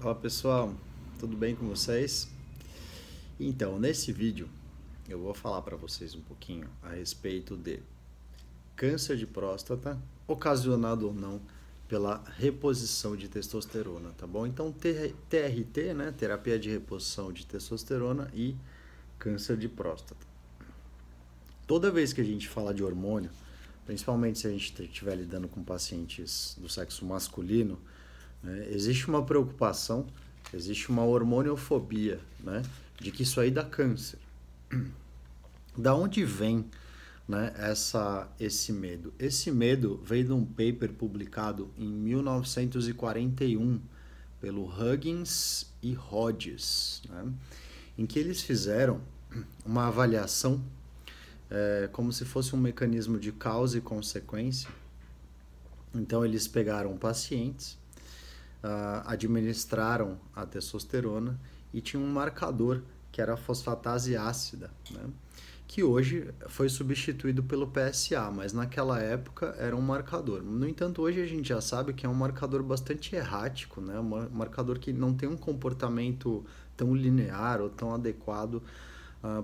Olá pessoal, tudo bem com vocês? Então, nesse vídeo eu vou falar para vocês um pouquinho a respeito de câncer de próstata, ocasionado ou não pela reposição de testosterona, tá bom? Então, TRT, né, terapia de reposição de testosterona e câncer de próstata. Toda vez que a gente fala de hormônio, principalmente se a gente estiver lidando com pacientes do sexo masculino, né, existe uma preocupação, existe uma hormoniofobia, né, de que isso aí dá câncer. Da onde vem, né, esse medo? Esse medo veio de um paper publicado em 1941 pelo Huggins e Hodges, né, em que eles fizeram uma avaliação como se fosse um mecanismo de causa e consequência. Então eles pegaram pacientes, administraram a testosterona e tinha um marcador que era a fosfatase ácida, né? Que hoje foi substituído pelo PSA, mas naquela época era um marcador. No entanto, hoje a gente já sabe que é um marcador bastante errático, né? Um marcador que não tem um comportamento tão linear ou tão adequado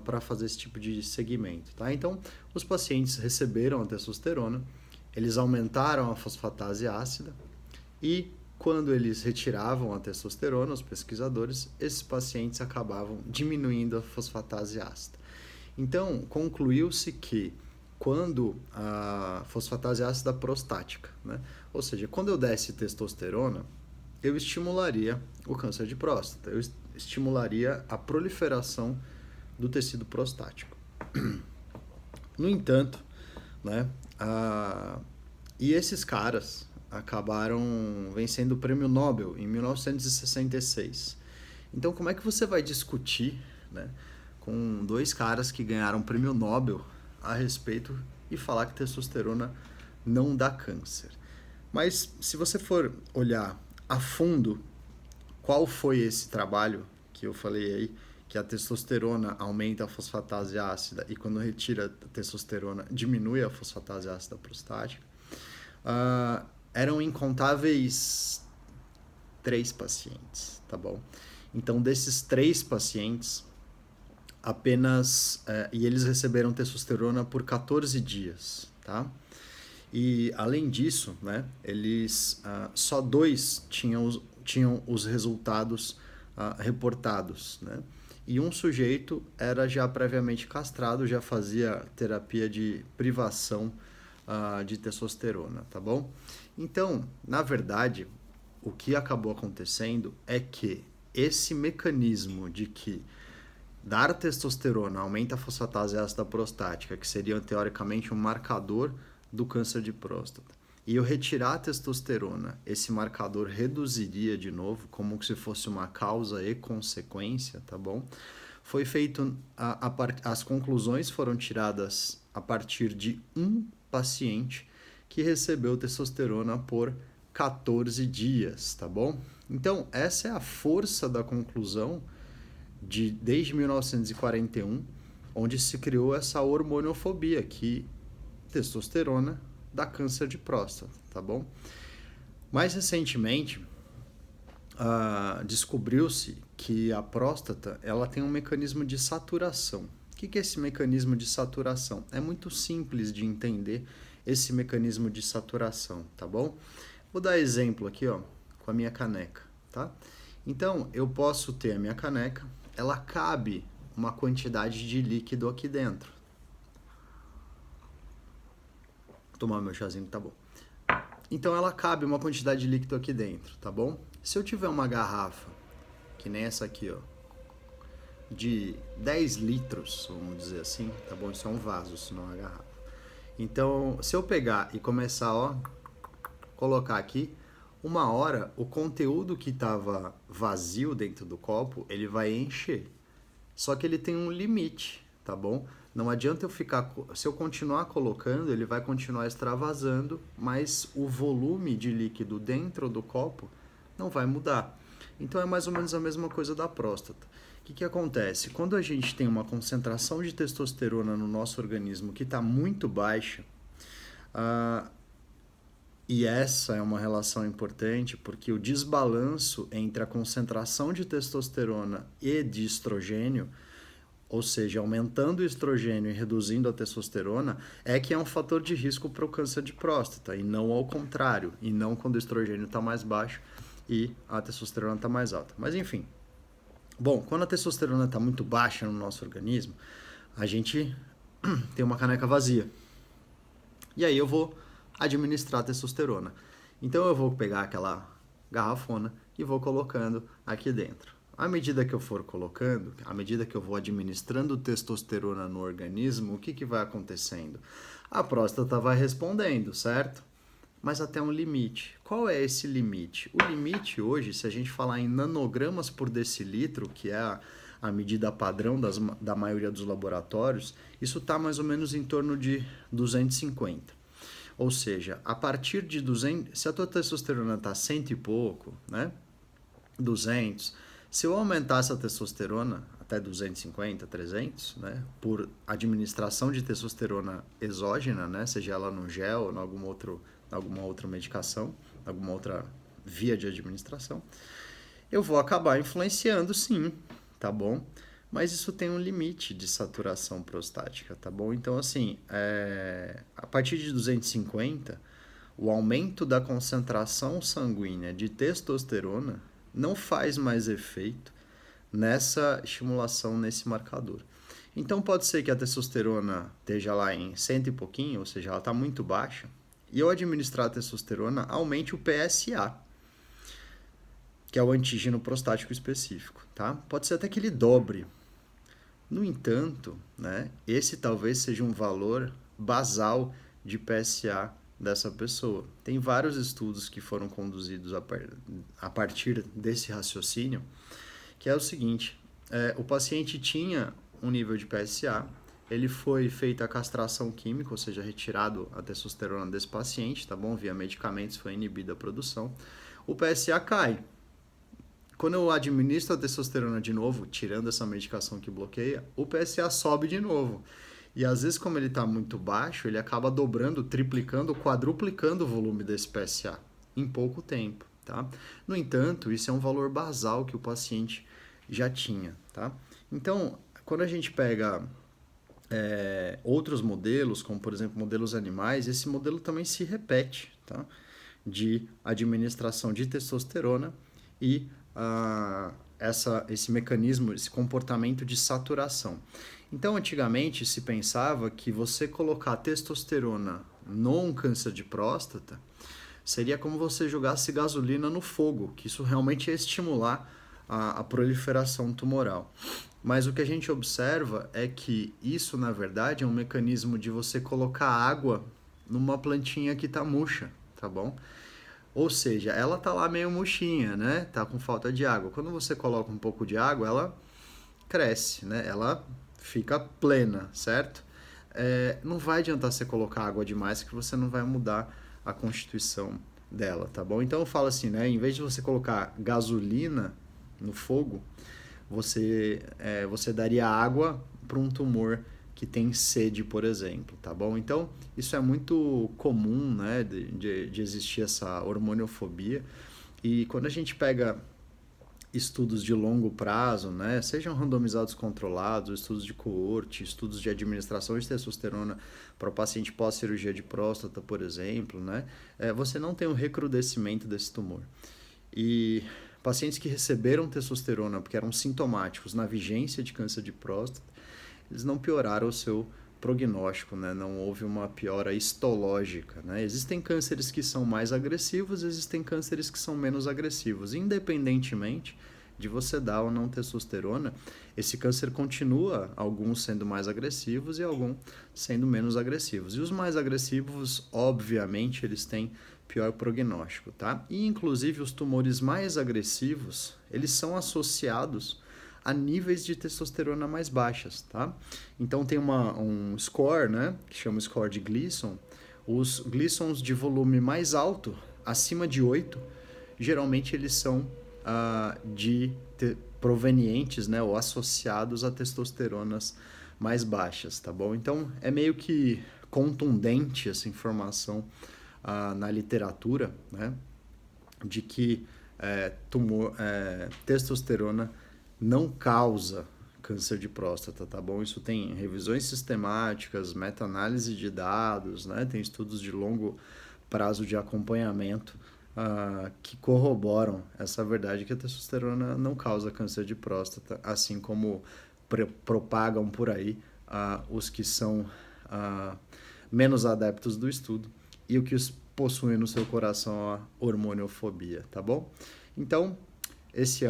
para fazer esse tipo de segmento. Tá? Então, os pacientes receberam a testosterona, eles aumentaram a fosfatase ácida e quando eles retiravam a testosterona, os pesquisadores, esses pacientes acabavam diminuindo a fosfatase ácida. Então, concluiu-se que quando a fosfatase ácida prostática, né? Ou seja, quando eu desse testosterona, eu estimularia o câncer de próstata, eu estimularia a proliferação do tecido prostático. No entanto, né, e esses caras acabaram vencendo o prêmio Nobel em 1966. Então, como é que você vai discutir, né, com dois caras que ganharam o prêmio Nobel a respeito e falar que testosterona não dá câncer? Mas se você for olhar a fundo qual foi esse trabalho que eu falei aí, que a testosterona aumenta a fosfatase ácida e quando retira a testosterona diminui a fosfatase ácida prostática, eram incontáveis 3 pacientes, tá bom? Então, desses 3 pacientes, apenas... e eles receberam testosterona por 14 dias, tá? E, além disso, né, eles... só 2 tinham os resultados reportados, né? E um sujeito era já previamente castrado, já fazia terapia de privação de testosterona, tá bom? Então, na verdade, o que acabou acontecendo é que esse mecanismo de que dar testosterona aumenta a fosfatase ácida prostática, que seria teoricamente um marcador do câncer de próstata, e eu retirar a testosterona, esse marcador reduziria de novo, como se fosse uma causa e consequência, tá bom? Foi feito, as conclusões foram tiradas a partir de um paciente que recebeu testosterona por 14 dias, tá bom? Então, essa é a força da conclusão desde 1941, onde se criou essa hormoniofobia, que testosterona dá câncer de próstata, tá bom? Mais recentemente, descobriu-se que a próstata ela tem um mecanismo de saturação. O que é esse mecanismo de saturação? É muito simples de entender esse mecanismo de saturação, tá bom? Vou dar exemplo aqui, ó, com a minha caneca, tá? Então, eu posso ter a minha caneca, ela cabe uma quantidade de líquido aqui dentro. Vou tomar meu chazinho, tá bom. Então, ela cabe uma quantidade de líquido aqui dentro, tá bom? Se eu tiver uma garrafa, que nem essa aqui, ó, de 10 litros, vamos dizer assim, tá bom? Isso é um vaso, isso não é uma garrafa. Então, se eu pegar e começar, ó, colocar aqui, uma hora o conteúdo que estava vazio dentro do copo, ele vai encher. Só que ele tem um limite, tá bom? Não adianta eu ficar... Se eu continuar colocando, ele vai continuar extravasando, mas o volume de líquido dentro do copo não vai mudar. Então é mais ou menos a mesma coisa da próstata. O que acontece? Quando a gente tem uma concentração de testosterona no nosso organismo que está muito baixa, E essa é uma relação importante porque o desbalanço entre a concentração de testosterona e de estrogênio, ou seja, aumentando o estrogênio e reduzindo a testosterona, é que é um fator de risco para o câncer de próstata, e não ao contrário, e não quando o estrogênio está mais baixo e a testosterona está mais alta. Mas enfim, bom, quando a testosterona está muito baixa no nosso organismo, a gente tem uma caneca vazia. E aí eu vou administrar a testosterona. Então eu vou pegar aquela garrafona e vou colocando aqui dentro. À medida que eu for colocando, à medida que eu vou administrando testosterona no organismo, o que vai acontecendo? A próstata vai respondendo, certo? Mas até um limite. Qual é esse limite? O limite hoje, se a gente falar em nanogramas por decilitro, que é a medida padrão da maioria dos laboratórios, isso está mais ou menos em torno de 250. Ou seja, a partir de 200, se a tua testosterona está 100 e pouco, né? 200, se eu aumentar essa testosterona até 250, 300, né? Por administração de testosterona exógena, né? Seja ela no gel ou em alguma outra medicação, alguma outra via de administração, eu vou acabar influenciando sim, tá bom? Mas isso tem um limite de saturação prostática, tá bom? Então, assim, a partir de 250, o aumento da concentração sanguínea de testosterona não faz mais efeito nessa estimulação, nesse marcador. Então, pode ser que a testosterona esteja lá em 100 e pouquinho, ou seja, ela está muito baixa, e eu administrar a testosterona aumente o PSA, que é o antígeno prostático específico, tá? Pode ser até que ele dobre. No entanto, né, esse talvez seja um valor basal de PSA dessa pessoa. Tem vários estudos que foram conduzidos a partir desse raciocínio, que é o seguinte, o paciente tinha um nível de PSA, ele foi feita a castração química, ou seja, retirado a testosterona desse paciente, tá bom? Via medicamentos foi inibida a produção. O PSA cai. Quando eu administro a testosterona de novo, tirando essa medicação que bloqueia, o PSA sobe de novo. E às vezes, como ele está muito baixo, ele acaba dobrando, triplicando, quadruplicando o volume desse PSA em pouco tempo, tá? No entanto, isso é um valor basal que o paciente já tinha, tá? Então, quando a gente pega outros modelos, como por exemplo modelos animais, esse modelo também se repete, tá? De administração de testosterona e esse mecanismo, esse comportamento de saturação. Então, antigamente se pensava que você colocar testosterona num câncer de próstata seria como você jogasse gasolina no fogo, que isso realmente ia estimular a proliferação tumoral. Mas o que a gente observa é que isso, na verdade, é um mecanismo de você colocar água numa plantinha que está murcha, tá bom? Ou seja, ela tá lá meio murchinha, né? Tá com falta de água. Quando você coloca um pouco de água, ela cresce, né? Ela fica plena, certo? Não vai adiantar você colocar água demais que você não vai mudar a constituição dela, tá bom? Então eu falo assim, né? Em vez de você colocar gasolina no fogo, você daria água para um tumor que tem sede, por exemplo, tá bom? Então, isso é muito comum, né, de existir essa hormoniofobia. E quando a gente pega estudos de longo prazo, né, sejam randomizados controlados, estudos de coorte, estudos de administração de testosterona para o paciente pós-cirurgia de próstata, por exemplo, né, você não tem um recrudescimento desse tumor. E pacientes que receberam testosterona porque eram sintomáticos na vigência de câncer de próstata, eles não pioraram o seu prognóstico, né? Não houve uma piora histológica, né? Existem cânceres que são mais agressivos, existem cânceres que são menos agressivos. Independentemente de você dar ou não testosterona, esse câncer continua, alguns sendo mais agressivos e alguns sendo menos agressivos. E os mais agressivos, obviamente, eles têm pior prognóstico, tá? E, inclusive, os tumores mais agressivos, eles são associados a níveis de testosterona mais baixas, tá? Então tem um score, né, que chama score de Gleason. Os Gleasons de volume mais alto, acima de 8, geralmente eles são provenientes, né, ou associados a testosteronas mais baixas, tá bom? Então é meio que contundente essa informação na literatura, né, de que testosterona não causa câncer de próstata, tá bom? Isso tem revisões sistemáticas, meta-análise de dados, né? Tem estudos de longo prazo de acompanhamento que corroboram essa verdade que a testosterona não causa câncer de próstata, assim como propagam por aí os que são menos adeptos do estudo e o que os possuem no seu coração a hormoniofobia, tá bom? Então, esse é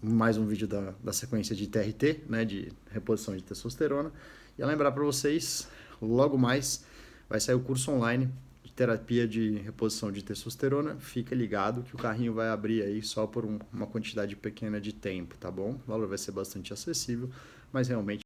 mais um vídeo da sequência de TRT, né, de reposição de testosterona. E a lembrar para vocês, logo mais vai sair o curso online de terapia de reposição de testosterona. Fica ligado que o carrinho vai abrir aí só por uma quantidade pequena de tempo, tá bom? O valor vai ser bastante acessível, mas realmente